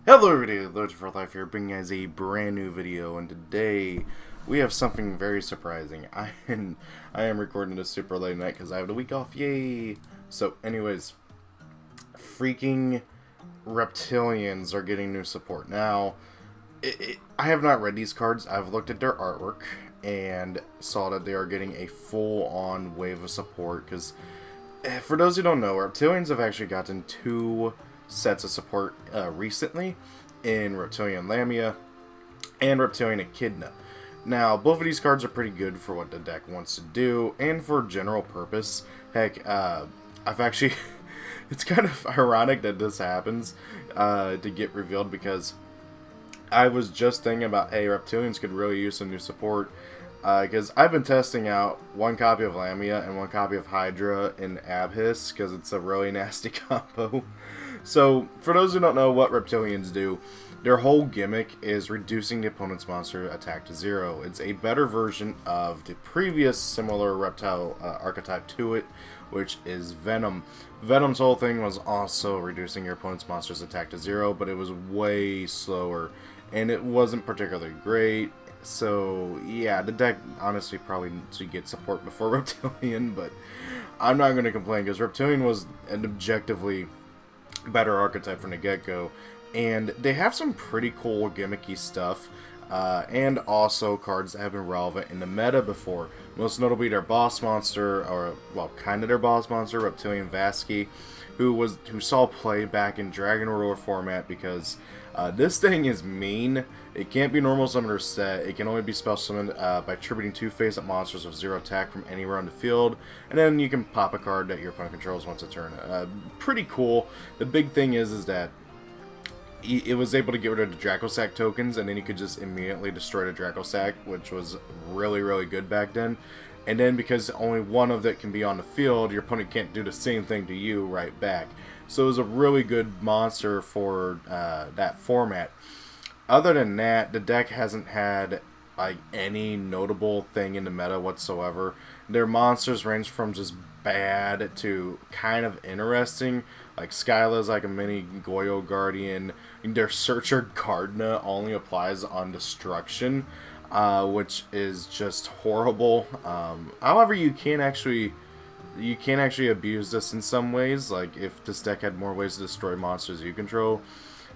Hello everybody, Loaded for Life here, bringing you guys a brand new video, and today we have something very surprising. I am recording this super late at night because I have the week off, yay! So anyways, freaking Reptilians are getting new support. Now, I have not read these cards, I've looked at their artwork, and saw that they are getting a full-on wave of support, because for those who don't know, Reptilians have actually gotten two sets of support recently in Reptilian Lamia and Reptilian Echidna. Now, both of these cards are pretty good for what the deck wants to do and for general purpose. Heck, I've actually... it's kind of ironic that this happens to get revealed, because I was just thinking about, hey, Reptilians could really use some new support. Because I've been testing out one copy of Lamia and one copy of Hydra in Abhis, because it's a really nasty combo. So, for those who don't know what Reptilians do, their whole gimmick is reducing the opponent's monster attack to 0. It's a better version of the previous similar reptile archetype to it, which is Venom. Venom's whole thing was also reducing your opponent's monster's attack to 0, but it was way slower, and it wasn't particularly great. So, yeah, the deck honestly probably needs to get support before Reptilian, but I'm not going to complain, because Reptilian was an objectively better archetype from the get-go, and they have some pretty cool gimmicky stuff, and also cards that have been relevant in the meta before, most notably their boss monster, or, well, kind of their boss monster, Reptilian Vasky, who saw play back in Dragon Ruler format, because this thing is mean. It can't be normal summoned or set. It can only be special summoned by tributing 2 face-up monsters with 0 attack from anywhere on the field, and then you can pop a card that your opponent controls once a turn. Pretty cool. The big thing is that it was able to get rid of the Dracosac tokens, and then you could just immediately destroy the Dracosac, which was really, really good back then. And then because only one of it can be on the field, your opponent can't do the same thing to you right back. So it was a really good monster for that format. Other than that, the deck hasn't had like any notable thing in the meta whatsoever. Their monsters range from just bad to kind of interesting. Like Skyla's like a mini Goyo Guardian. Their Searcher Gardna only applies on destruction, which is just horrible. However, you can actually abuse this in some ways. Like if this deck had more ways to destroy monsters you control.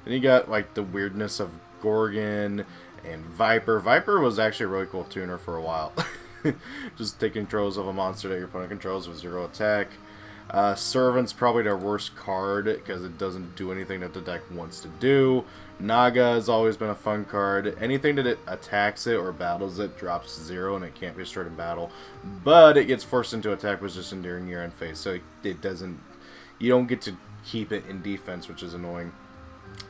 Then you got like the weirdness of Gorgon and Viper. Viper was actually a really cool tuner for a while. Just taking controls of a monster that your opponent controls with 0 attack. Servant's probably their worst card because it doesn't do anything that the deck wants to do. Naga has always been a fun card. Anything that it attacks it or battles it drops 0 and it can't be destroyed in battle. But it gets forced into attack position during your end phase, so it doesn't. You don't get to keep it in defense, which is annoying.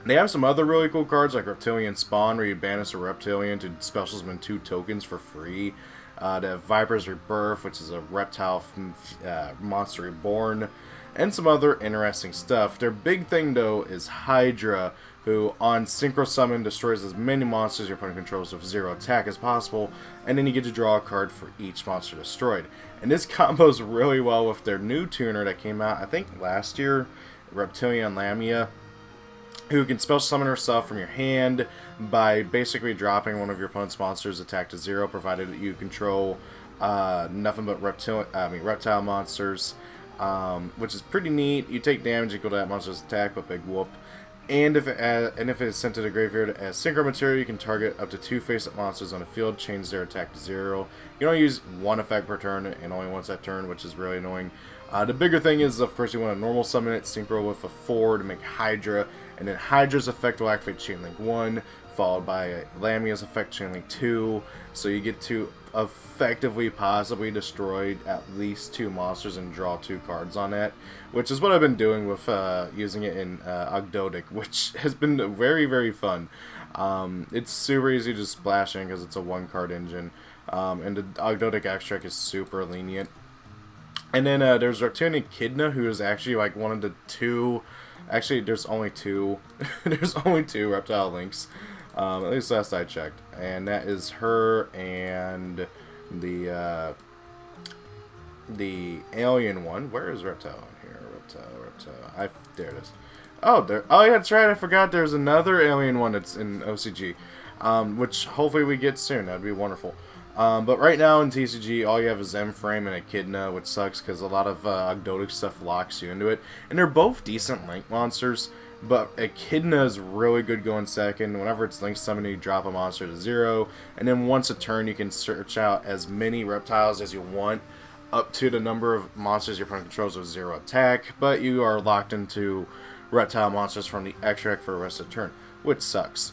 They have some other really cool cards like Reptilian Spawn, where you banish a Reptilian to special summon 2 tokens for free. They have Viper's Rebirth, which is a reptile monster reborn, and some other interesting stuff. Their big thing, though, is Hydra, who on Synchro Summon destroys as many monsters your opponent controls with 0 attack as possible, and then you get to draw a card for each monster destroyed. And this combos really well with their new tuner that came out, I think, last year, Reptilian Lamia, who can special summon herself from your hand by basically dropping one of your opponent's monsters' attack to 0, provided that you control nothing but reptile monsters, which is pretty neat. You take damage equal to that monster's attack, but big whoop. And if it is sent to the graveyard as synchro material, you can target up to 2 face-up monsters on the field, change their attack to 0. You can only use 1 effect per turn, and only once that turn, which is really annoying. The bigger thing is, of course, you want to normal summon it, synchro with a 4 to make Hydra, and then Hydra's effect will activate Chain Link 1, followed by Lamia's effect Chain Link 2, so you get to effectively possibly destroy at least 2 monsters and draw 2 cards on that, which is what I've been doing with using it in Ogdoadic, which has been very, very fun. It's super easy to splash in because it's a 1-card engine, and the Ogdoadic extract is super lenient. And then there's Reptilian Echidna, who is actually like one of the 2... Actually, there's only 2. There's only 2 reptile links. At least last I checked. And that is her and the alien one. Where is Reptile in here? Reptile. There it is. Oh, there. Oh, yeah, that's right. I forgot. There's another alien one that's in OCG, which hopefully we get soon. That'd be wonderful. But right now in TCG, all you have is M-Frame and Echidna, which sucks because a lot of Ogdoadic stuff locks you into it. And they're both decent link monsters, but Echidna is really good going second. Whenever it's link summoned, you drop a monster to 0, and then once a turn, you can search out as many reptiles as you want, up to the number of monsters your opponent controls with 0 attack, but you are locked into reptile monsters from the extract for the rest of the turn, which sucks.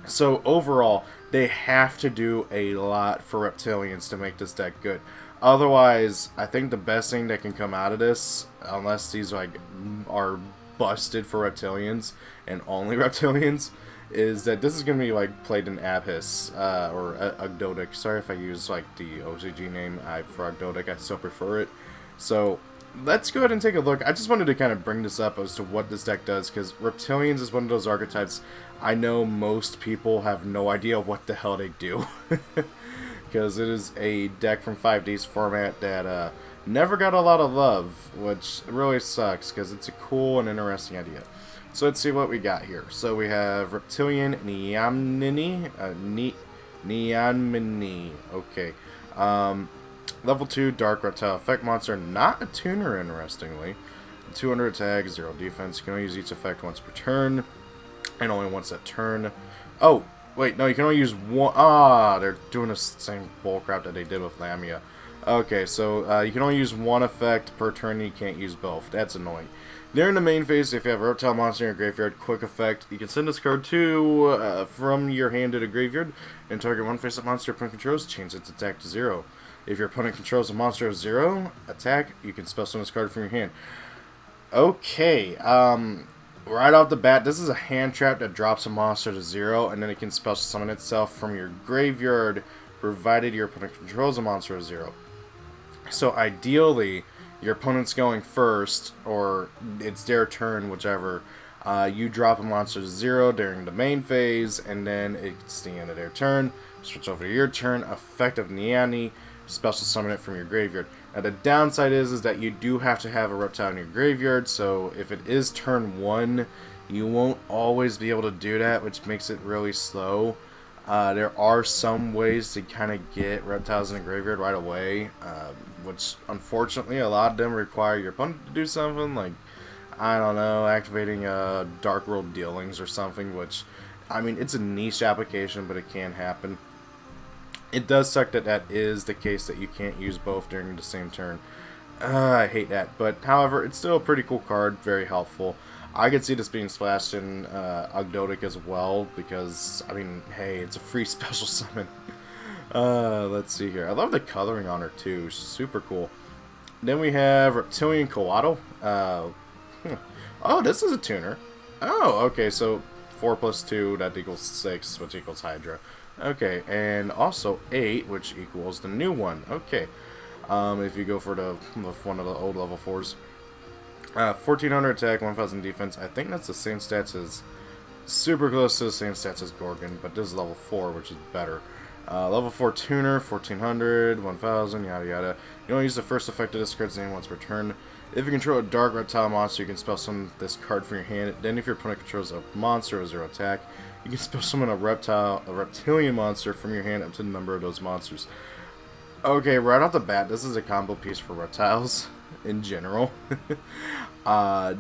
So overall, they have to do a lot for Reptilians to make this deck good. Otherwise, I think the best thing that can come out of this, unless these like are busted for Reptilians and only Reptilians, is that this is going to be like played in Abhis or Ogdoadic. Sorry if I use like the OCG name for Ogdoadic. I still prefer it. So let's go ahead and take a look. I just wanted to kind of bring this up as to what this deck does, because Reptilians is one of those archetypes I know most people have no idea what the hell they do. Because it is a deck from 5D's format that never got a lot of love, which really sucks, because it's a cool and interesting idea. So let's see what we got here. So we have Reptilian Niamini. Okay. Level 2 Dark Reptile Effect Monster, not a tuner, interestingly. 200 attack, 0 defense. You can only use each effect once per turn, and only once that turn. Oh, wait, no, you can only use one. Ah, they're doing the same bullcrap that they did with Lamia. Okay, so you can only use one effect per turn, and you can't use both. That's annoying. During the main phase, if you have a reptile monster in your graveyard, quick effect, you can send this card from your hand to the graveyard, and target one face-up monster opponent controls, change its attack to 0. If your opponent controls a monster of 0 attack, you can spell summon this card from your hand. Okay, right off the bat, this is a hand trap that drops a monster to 0, and then it can spell summon itself from your graveyard, provided your opponent controls a monster of 0. So ideally, your opponent's going first, or it's their turn, whichever. You drop a monster to 0 during the main phase, and then it's the end of their turn. Switch over to your turn, effective Niani, special summon it from your graveyard. Now the downside is that you do have to have a reptile in your graveyard, so if it is turn 1, you won't always be able to do that, which makes it really slow. There are some ways to kind of get reptiles in the graveyard right away, which unfortunately a lot of them require your opponent to do something, like, I don't know, activating Dark World Dealings or something, which, I mean, it's a niche application, but it can happen. It does suck that that is the case, that you can't use both during the same turn. I hate that, but however, it's still a pretty cool card, very helpful. I could see this being splashed in Ogdoadic as well, because, I mean, hey, it's a free special summon. Let's see here. I love the coloring on her, too. Super cool. Then we have Reptilian Collato. Oh, this is a tuner. Oh, okay, so 4 plus 2, that equals 6, which equals Hydra. Okay, and also 8, which equals the new one. Okay, if you go for one of the old level 4s. 1400 attack, 1000 defense. I think that's the same stats as... super close to the same stats as Gorgon, but this is level 4, which is better. Level 4 tuner, 1400, 1000, yada yada. You only use the first effect of this card's name once per turn. If you control a dark reptile monster, you can spell summon this card from your hand. Then if your opponent controls a monster with 0 attack, you can spell summon a reptilian monster from your hand up to the number of those monsters. Okay, right off the bat, this is a combo piece for reptiles in general.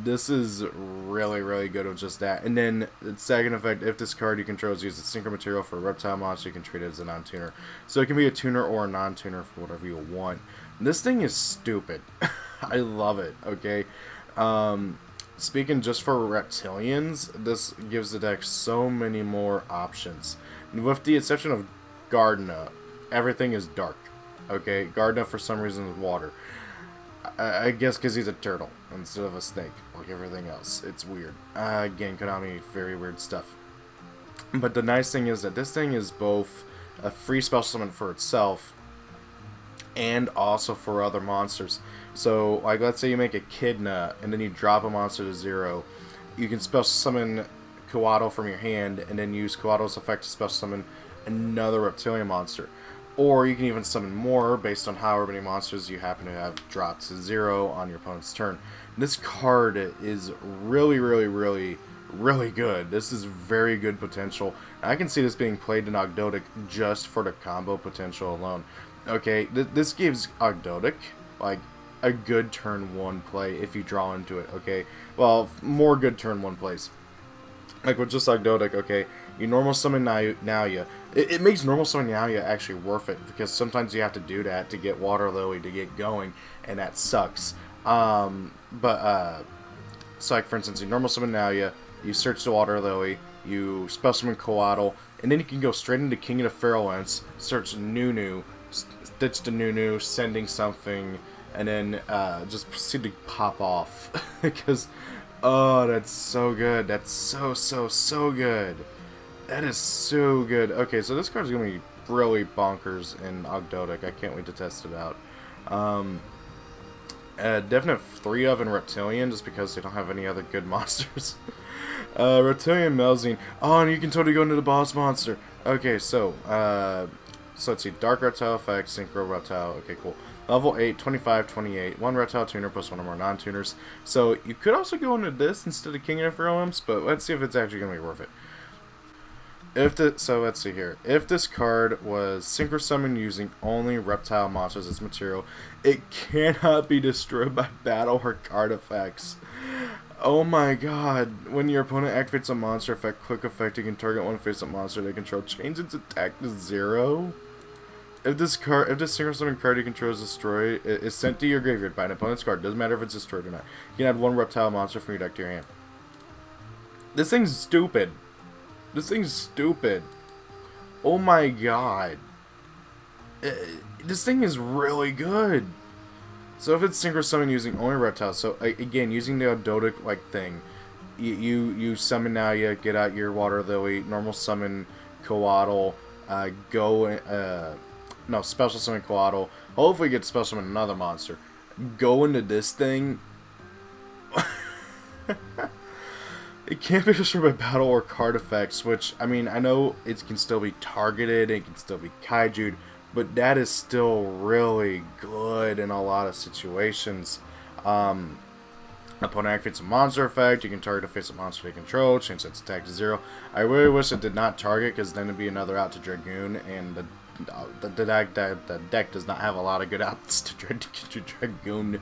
This is really, really good with just that. And then the second effect, if this card you control is used as synchro material for a reptile monster, you can treat it as a non-tuner. So it can be a tuner or a non-tuner for whatever you want. This thing is stupid. I love it, okay? Speaking just for Reptilians, this gives the deck so many more options. With the exception of Gardena, everything is dark, okay? Gardena, for some reason, is water. I guess because he's a turtle instead of a snake, like everything else. It's weird. Again, Konami, very weird stuff. But the nice thing is that this thing is both a free special summon for itself and also for other monsters. So, like, let's say you make Echidna and then you drop a monster to 0. You can special summon Collato from your hand and then use Collato's effect to special summon another Reptilian monster. Or you can even summon more based on however many monsters you happen to have dropped to 0 on your opponent's turn. This card is really, really, really, really good. This is very good potential. I can see this being played in Ogdoadic just for the combo potential alone. Okay, this gives Ogdoadic, like, a good turn 1 play if you draw into it, okay? Well, more good turn 1 plays. Like with just Ogdoadic, okay, you normal summon Nalia. It makes normal summon Nalia actually worth it, because sometimes you have to do that to get Water Lily to get going, and that sucks. So like for instance, you normal summon Nalia, you search the Water Lily, you special summon Coatl, and then you can go straight into King of the Fairlands, search Nunu, ditch the Nunu, sending something, and then just proceed to pop off. Because, oh, that's so good. That's so good. That is so good. Okay, so this card's going to be really bonkers in Ogdoadic. I can't wait to test it out. Definite 3 of in Reptilian, just because they don't have any other good monsters. Reptilian Melusine. Oh, and you can totally go into the boss monster. Okay, so let's see. Dark Reptile effect, Synchro Reptile. Okay, cool. Level 8, 25, 28. 1 Reptile tuner plus 1 or more non-tuners. So you could also go into this instead of King of Fairlands, but let's see if it's actually going to be worth it. So let's see here. If this card was synchro summoned using only reptile monsters as material, it cannot be destroyed by battle or card effects. Oh my god. When your opponent activates a monster effect, quick effect, you can target one face-up monster they control. Change its attack to 0. If this synchro summoned card you control is destroyed, it is sent to your graveyard by an opponent's card. Doesn't matter if it's destroyed or not. You can add 1 reptile monster from your deck to your hand. This thing's stupid. This thing's stupid. Oh my god. This thing is really good. So if it's synchro summon using only reptiles, so again, using the Ogdoadic like thing, you summon Nalia, get out your Water Lily, normal summon Coatl, special summon Coatl, hopefully get special summon another monster. Go into this thing. It can't be destroyed by battle or card effects, which, I mean, I know it can still be targeted, it can still be kaiju'd, but that is still really good in a lot of situations. Opponent activates a monster effect, you can target a face-up monster they control, change its attack to 0. I really wish it did not target, because then it'd be another out to Dragoon, and the deck does not have a lot of good outs to Dragoon.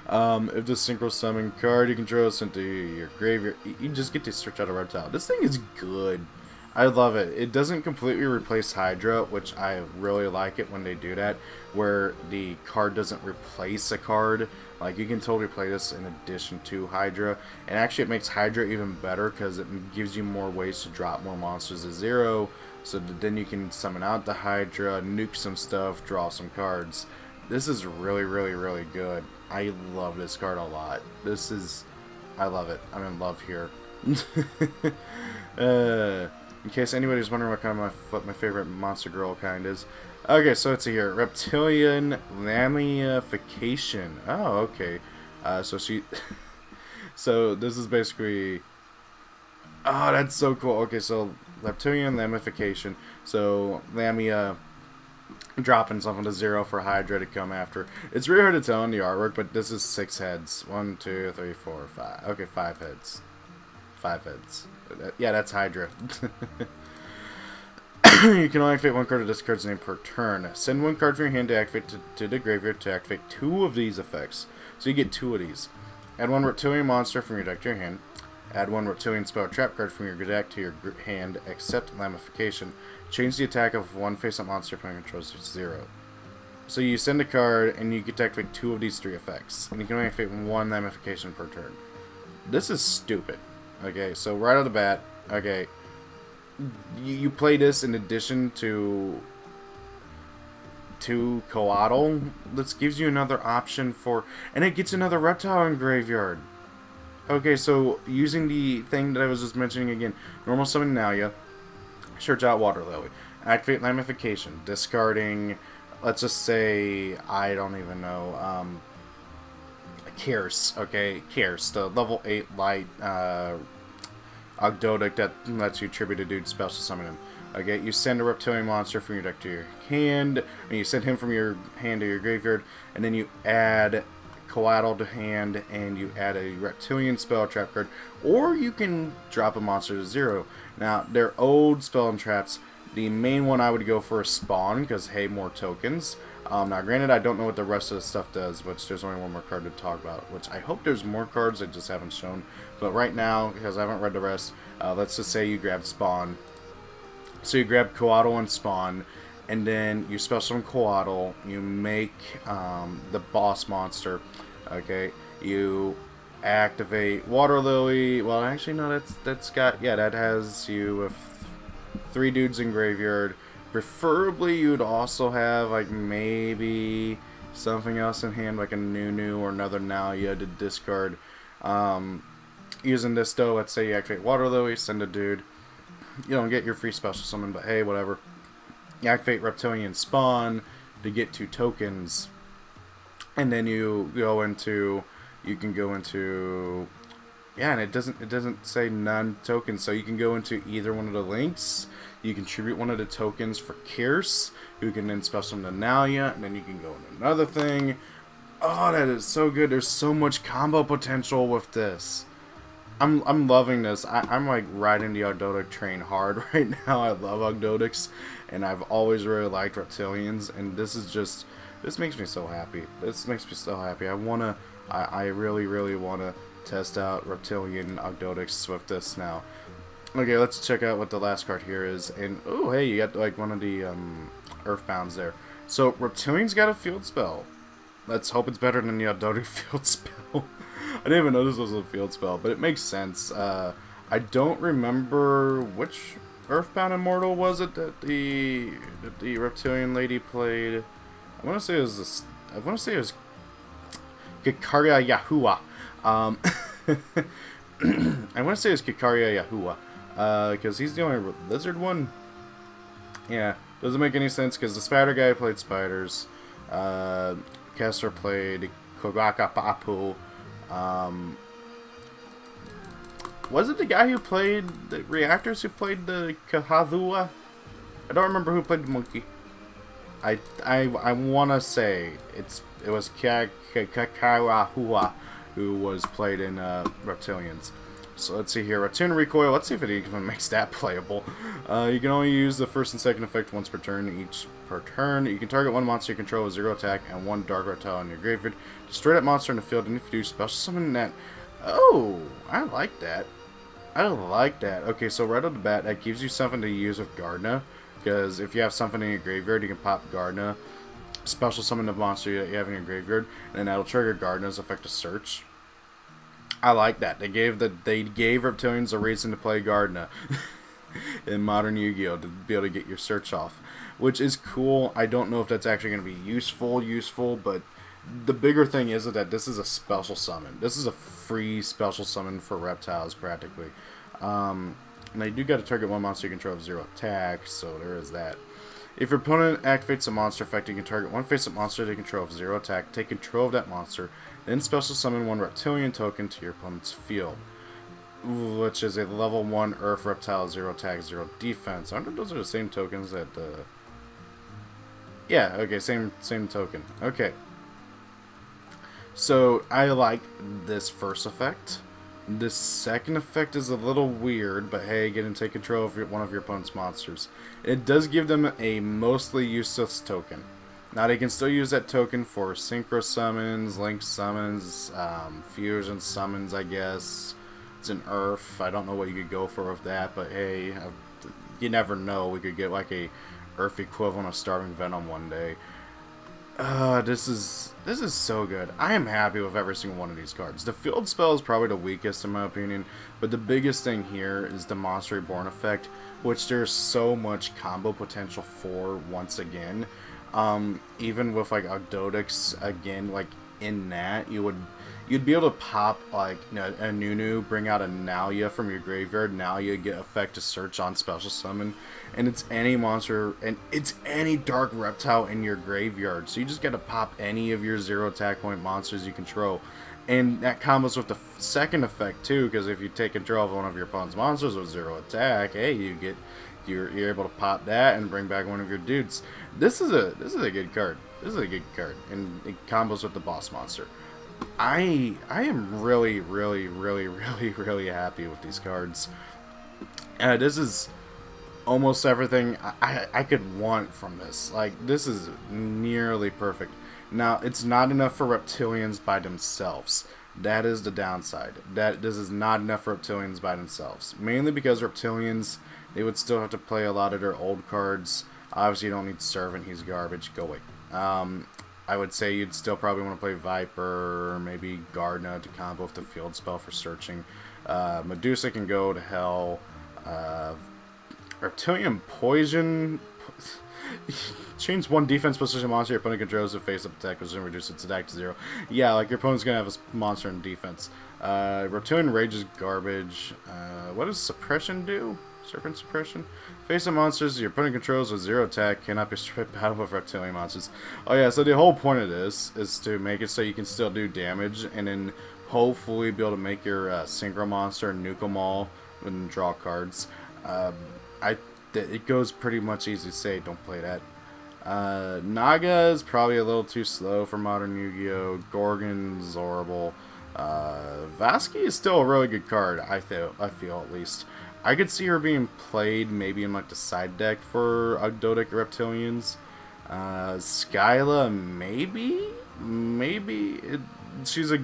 If the synchro summon card you control is sent to your graveyard, you just get to search out a reptile. This thing is good. I love it. It doesn't completely replace Hydra, which I really like it when they do that, where the card doesn't replace a card. Like, you can totally play this in addition to Hydra, and actually it makes Hydra even better because it gives you more ways to drop more monsters to 0, so that then you can summon out the Hydra, nuke some stuff, draw some cards. This is really, really, really good. I love this card a lot. I love it. I'm in love here. In case anybody's wondering what my favorite monster girl kind is. Okay, so let's see here. Reptilian Lamification. Oh, okay. So this is basically... Oh, that's so cool. Okay, so Reptilian Lamification. So Lamia dropping something to 0 for Hydra to come after. It's really hard to tell in the artwork, but this is 6 heads. 1, 2, 3, 4, 5. Okay, 5 heads. 5 heads. Yeah, that's Hydra. You can only activate 1 card of this card's name per turn. Send 1 card from your hand to activate to the graveyard to activate 2 of these effects. So you get 2 of these. Add 1 Reptilian monster from your deck to your hand. Add 1 Reptilian spell trap card from your deck to your hand, except Lamification. Change the attack of 1 face-up monster opponent controls to 0. So you send a card, and you get to activate 2 of these 3 effects. And you can only activate 1 Lamification per turn. This is stupid. Okay, so right out of the bat, okay, you play this in addition to Coatl. This gives you another option for, and it gets another reptile in graveyard. Okay, so using the thing that I was just mentioning again, normal summon Nalia, search out Water Lily, activate Lamification, discarding, let's just say, I don't even know, Kierce, okay, Kierce, the level 8 light, Ogdoadic that lets you tribute a dude special summon him. Okay, you send a Reptilian monster from your deck to your hand, and you send him from your hand to your graveyard, and then you add Collato to hand, and you add a Reptilian spell trap card, or you can drop a monster to 0. Now, they're old spell and traps. The main one I would go for is Spawn, because, hey, more tokens. Now, granted, I don't know what the rest of the stuff does, but there's only one more card to talk about, which I hope there's more cards that just haven't shown. But right now, because I haven't read the rest, let's just say you grab Spawn. So you grab Collato and Spawn, and then you special summon Collato, you make the boss monster, okay? You activate Water Lily. Well, actually, no, that's got, yeah, that has you with 3 dudes in graveyard. Preferably, you'd also have, like, maybe something else in hand, like a Nunu or another Nalia to discard. Using this, though, let's say you activate Water Lily, send a dude. You don't get your free special summon, but hey, whatever. You activate Reptilian Spawn to get 2 tokens. And then you go into, you can go into, yeah, and it doesn't say none tokens, so you can go into either one of the links. You can tribute one of the tokens for Kierce, who can then special summon Nalia, and then you can go into another thing. Oh, that is so good. There's so much combo potential with this. I'm loving this. I'm like riding the Ogdoadic train hard right now. I love Ogdoadics, and I've always really liked Reptilians, and this is just, this makes me so happy. This makes me so happy. I really wanna test out Reptilian Ogdoadics with this now. Okay, let's check out what the last card here is. And, oh, hey, you got, like, one of the Earthbounds there. So, Reptilian's got a field spell. Let's hope it's better than the Ogdoadic field spell. I didn't even know this was a field spell, but it makes sense. I don't remember which Earthbound Immortal was it that the Reptilian lady played. I want to say it was this. I want to say it was Kikaria Yahuwah. I want to say it was Kikaria Yahuwah. Because he's the only lizard one. Yeah, doesn't make any sense because the spider guy played spiders. Kessler played Kogaka Papu. Was it the guy who played the reactors who played the Kahadua? I don't remember who played the monkey. I want to say it was Kakarahua who was played in Reptilians. So let's see here. Reptilian Recoil. Let's see if it even makes that playable. You can only use the first and second effect once per turn. Each per turn, you can target one monster you control with 0 attack and 1 dark reptile in your graveyard. Destroy that monster in the field, and if you do, special summon that. Oh, I like that. I like that. Okay, so right off the bat, that gives you something to use with Gardna. Because if you have something in your graveyard, you can pop Gardna, special summon the monster that you have in your graveyard, and then that'll trigger Gardna's effective search. I like that. They gave Reptilians a reason to play Gardna in modern Yu-Gi-Oh! To be able to get your search off, which is cool. I don't know if that's actually going to be useful, but the bigger thing is that this is a special summon. This is a free special summon for reptiles, practically. And they do got to target one monster you control with 0 attack, so there is that. If your opponent activates a monster effect, you can target one face-up monster they control with 0 attack, take control of that monster, then special summon 1 Reptilian token to your opponent's field, which is a level 1 Earth Reptile, 0 attack, 0 defense. I wonder if those are the same tokens that, yeah, okay, same token. Okay. So, I like this first effect. This second effect is a little weird, but hey, get and take control of one of your opponent's monsters. It does give them a mostly useless token. Now they can still use that token for synchro summons, link summons, fusion summons, I guess. It's an Earth. I don't know what you could go for with that, but hey, you never know. We could get like a Earth equivalent of Starving Venom one day. This is so good. I am happy with every single one of these cards. The field spell is probably the weakest in my opinion, but the biggest thing here is the Monster Reborn effect, which there's so much combo potential for once again. Even with like Ogdoadics again, like in that you'd be able to pop like a Nunu, bring out a Nalia from your graveyard. Nalia get effect to search on special summon, and it's any monster and it's any dark reptile in your graveyard. So you just got to pop any of your 0 attack point monsters you control, and that combos with the second effect too. Because if you take control of one of your opponent's monsters with 0 attack, hey, you're able to pop that and bring back one of your dudes. This is a good card. This is a good card, and it combos with the boss monster. I am really, really, really, really, really happy with these cards. This is almost everything I could want from this. Like, this is nearly perfect. Now, it's not enough for Reptilians by themselves. That is the downside. That this is not enough for Reptilians by themselves. Mainly because Reptilians, they would still have to play a lot of their old cards. Obviously, you don't need Servant. He's garbage. Go away. I would say you'd still probably want to play Viper, or maybe Gardna to combo with the field spell for searching. Medusa can go to hell. Reptilian Poison. Change one defense position monster your opponent controls to face up attack and reduce its attack to 0. Yeah, like your opponent's gonna have a monster in defense. Reptilian Rage is garbage. What does Suppression do? Serpent Suppression? Face up monsters your opponent controls with 0 attack cannot be stripped battle with Reptilian monsters. Oh yeah, so the whole point of this is to make it so you can still do damage and then hopefully be able to make your Synchro monster nuke them all and draw cards. It goes pretty much easy to say, don't play that. Naga is probably a little too slow for modern Yu-Gi-Oh! Gorgon's horrible. Vasky is still a really good card, I feel at least. I could see her being played maybe in like the side deck for Ogdoadic Reptilians. Skyla, maybe she's a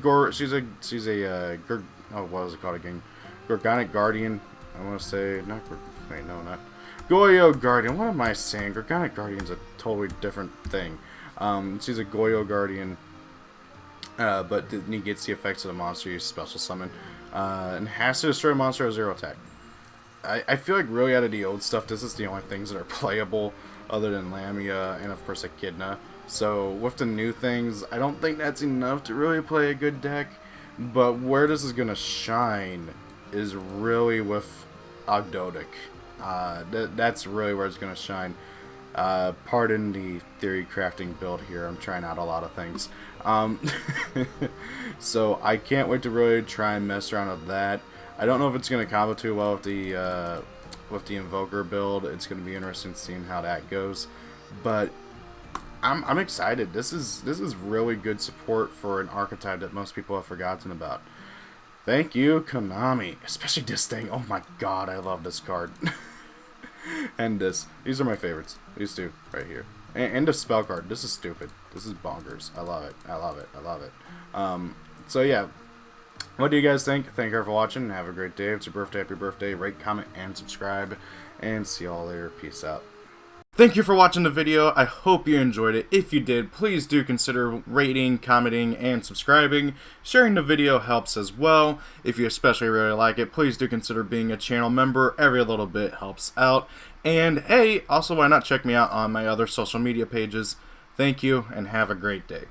what was it called again? Gorgonic Guardian. I want to say not. Wait, no, not. Goyo Guardian. What am I saying? Gorgonic Guardian's a totally different thing. She's a Goyo Guardian, but negates the effects of the monster you special summon, and has to destroy a monster with 0 attack. I feel like really out of the old stuff, this is the only things that are playable, other than Lamia and of course Echidna. So with the new things, I don't think that's enough to really play a good deck. But where this is gonna shine is really with Ogdoadic. That's really where it's going to shine. Pardon the theory crafting build here. I'm trying out a lot of things. So I can't wait to really try and mess around with that. I don't know if it's going to combo too well with the Invoker build. It's going to be interesting seeing how that goes. But I'm excited. This is really good support for an archetype that most people have forgotten about. Thank you, Konami. Especially this thing. Oh my god, I love this card. And this. These are my favorites. These two right here. And the spell card. This is stupid. This is bonkers. I love it. I love it. I love it. So yeah. What do you guys think? Thank you for watching. Have a great day. If it's your birthday, happy birthday. Rate, comment, and subscribe. And see y'all later. Peace out. Thank you for watching the video. I hope you enjoyed it. If you did, please do consider rating, commenting, and subscribing. Sharing the video helps as well. If you especially really like it, please do consider being a channel member. Every little bit helps out. And hey, also why not check me out on my other social media pages. Thank you, and have a great day.